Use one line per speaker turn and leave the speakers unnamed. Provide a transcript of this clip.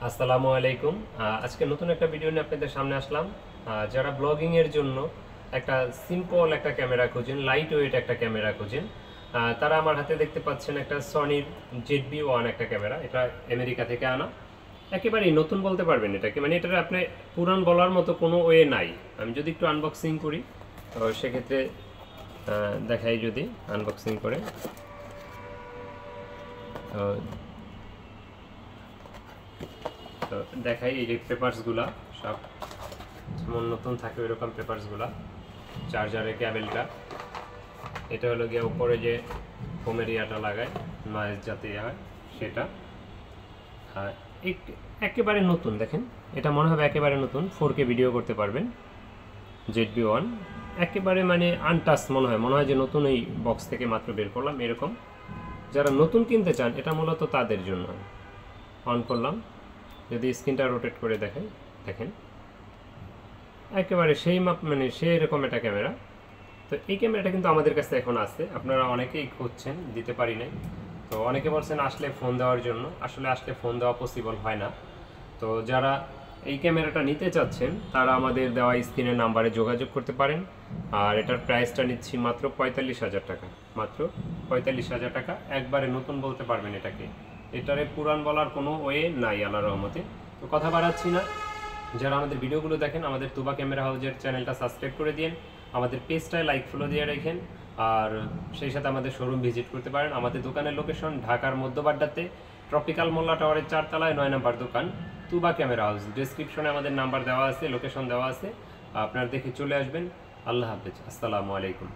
আসসালামু আলাইকুম। আজকে নতুন একটা ভিডিও নিয়ে আপনাদের সামনে আসলাম। যারা ব্লগিং এর জন্য একটা সিম্পল একটা ক্যামেরা খুঁজেন, লাইট ওয়েট একটা ক্যামেরা খুঁজেন, তারা আমার হাতে দেখতে পাচ্ছেন একটা সনির ZV-1 একটা ক্যামেরা। এটা আমেরিকা থেকে আনা, একেবারেই নতুন বলতে পারবেন এটাকে, মানে এটার আপনি পুরান বলার মতো কোনো ওয়ে নাই। আমি যদি একটু আনবক্সিং করি তো সেক্ষেত্রে দেখাই, যদি আনবক্সিং করে তো দেখাই। এই যে পেপারসগুলা সব যেমন নতুন থাকে ওইরকম পেপারসগুলা, চার্জারের কেবেলটা, এটা হলো গিয়ে উপরে যে ফোমের ইয়াটা লাগায় নয়েজ যাতে হয় সেটা, আর একেবারে নতুন। দেখেন, এটা মনে হবে একেবারে নতুন, 4K ভিডিও করতে পারবেন। ZV-1 একেবারে মানে আনটাচ মনে হয় যে নতুন এই বক্স থেকে মাত্র বের করলাম এরকম। যারা নতুন কিনতে চান এটা মূলত তাদের জন্য। অন করলাম, যদি স্ক্রিনটা রোটেট করে দেখেন, একেবারে সেই মাপ, মানে সেই রকম একটা ক্যামেরা। তো এই ক্যামেরাটা কিন্তু আমাদের কাছে এখন আছে, আপনারা অনেকেই খুঁজছেন, দিতে পারি নাই। তো অনেকে বলছেন আসলে ফোন দেওয়ার জন্য, আসলে ফোন দেওয়া পসিবল হয় না। তো যারা এই ক্যামেরাটা নিতে চাচ্ছেন তারা আমাদের দেওয়া স্ক্রিনের নাম্বারে যোগাযোগ করতে পারেন। আর এটার প্রাইসটা নিচ্ছি মাত্র 45,000 টাকা, মাত্র 45,000 টাকা। একবারে নতুন বলতে পারবেন এটাকে, এটারে পুরান বলার কোনো ওয়ে নাই আল্লাহর রহমতে। তো কথা বাড়াচ্ছি না, যারা আমাদের ভিডিওগুলো দেখেন আমাদের তুবা ক্যামেরা হাউজের চ্যানেলটা সাবস্ক্রাইব করে দিন, আমাদের পেজটায় লাইক ফলো দিয়ে রাখেন, আর সেই সাথে আমাদের শোরুম ভিজিট করতে পারেন। আমাদের দোকানের লোকেশন ঢাকার মধ্যবাড্ডাতে ট্রপিক্যাল মোল্লা টাওয়ারের 4 তলায় 9 নম্বর দোকান, তুবা ক্যামেরা হাউস। ডেসক্রিপশনে আমাদের নাম্বার দেওয়া আছে, লোকেশন দেওয়া আছে, আপনারা দেখে চলে আসবেন। আল্লাহ হাফেজ, আসসালামু আলাইকুম।